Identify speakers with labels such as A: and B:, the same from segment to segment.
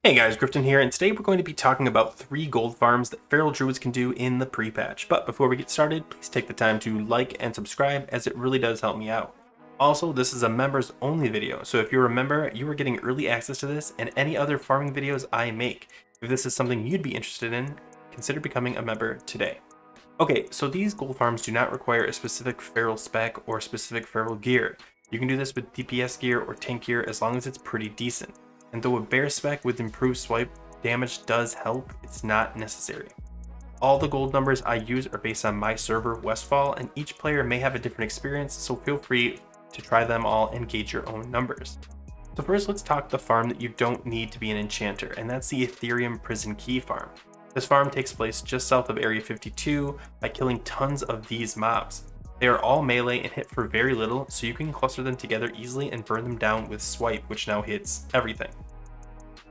A: Hey guys, Grifton here, and today we're going to be talking about 3 gold farms that feral druids can do in the pre-patch. But before we get started, please take the time to like and subscribe, as it really does help me out. Also, this is a members only video, so if you're a member, you are getting early access to this and any other farming videos I make. If this is something you'd be interested in, consider becoming a member today. Okay, so these gold farms do not require a specific feral spec or specific feral gear. You can do this with DPS gear or tank gear as long as it's pretty decent. And though a bear spec with improved swipe damage does help, it's not necessary. All the gold numbers I use are based on my server, Westfall, and each player may have a different experience, so feel free to try them all and gauge your own numbers. So first, let's talk the farm that you don't need to be an enchanter, and that's the Ethereum Prison Key farm. This farm takes place just south of Area 52 by killing tons of these mobs. They are all melee and hit for very little, so you can cluster them together easily and burn them down with swipe, which now hits everything.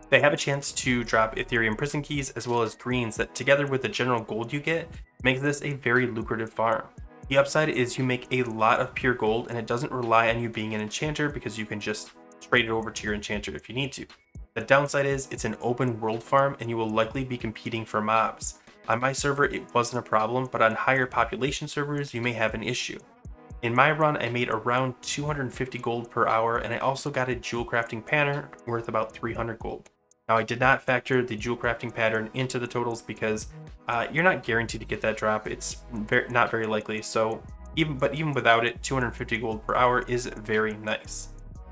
A: They have a chance to drop Ethereum prison keys as well as greens that, together with the general gold you get, make this a very lucrative farm. The upside is you make a lot of pure gold, and it doesn't rely on you being an enchanter because you can just trade it over to your enchanter if you need to. The downside is it's an open world farm and you will likely be competing for mobs. On my server it wasn't a problem, but on higher population servers you may have an issue. In my run I made around 250 gold per hour, and I also got a jewel crafting pattern worth about 300 gold. Now I did not factor the jewel crafting pattern into the totals because you're not guaranteed to get that drop. It's not very likely, so even without it, 250 gold per hour is very nice.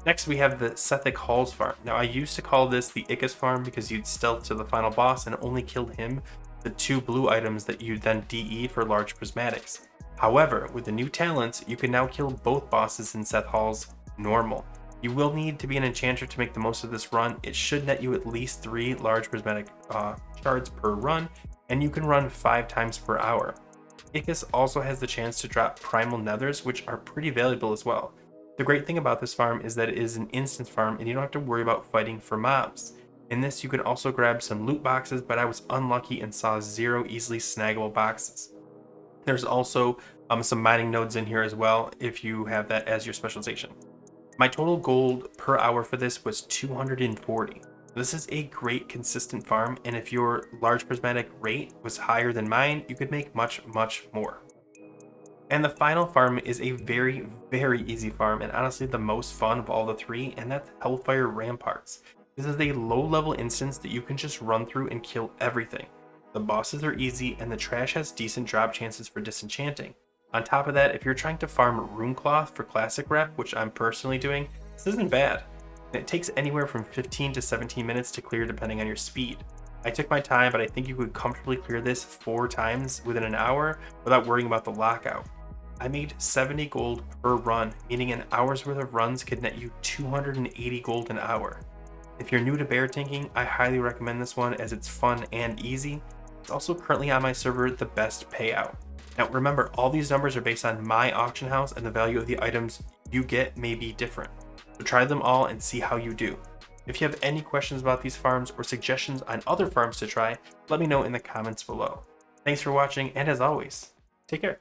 A: Next we have the Seth Hall's farm. Now I used to call this the Ickes farm because you'd stealth to the final boss and only killed him the 2 blue items that you'd then DE for large prismatics. However, with the new talents, you can now kill both bosses in Seth Hall's normal. You will need to be an enchanter to make the most of this run. It should net you at least 3 large prismatic shards per run, and you can run 5 times per hour. Ickes also has the chance to drop primal nethers, which are pretty valuable as well. The great thing about this farm is that it is an instance farm and you don't have to worry about fighting for mobs. In this you can also grab some loot boxes, but I was unlucky and saw 0 easily snaggable boxes. There's also some mining nodes in here as well if you have that as your specialization. My total gold per hour for this was 240. This is a great consistent farm, and if your large prismatic rate was higher than mine, you could make much more. And the final farm is a very easy farm, and honestly the most fun of all the 3, and that's Hellfire Ramparts. This is a low level instance that you can just run through and kill everything. The bosses are easy and the trash has decent drop chances for disenchanting. On top of that, if you're trying to farm Runecloth for classic rep, which I'm personally doing, this isn't bad. It takes anywhere from 15 to 17 minutes to clear depending on your speed. I took my time, but I think you could comfortably clear this 4 times within an hour without worrying about the lockout. I made 70 gold per run, meaning an hour's worth of runs could net you 280 gold an hour. If you're new to bear tanking, I highly recommend this one as it's fun and easy. It's also currently on my server the best payout. Now remember, all these numbers are based on my auction house, and the value of the items you get may be different. So try them all and see how you do. If you have any questions about these farms or suggestions on other farms to try, let me know in the comments below. Thanks for watching, and as always, take care.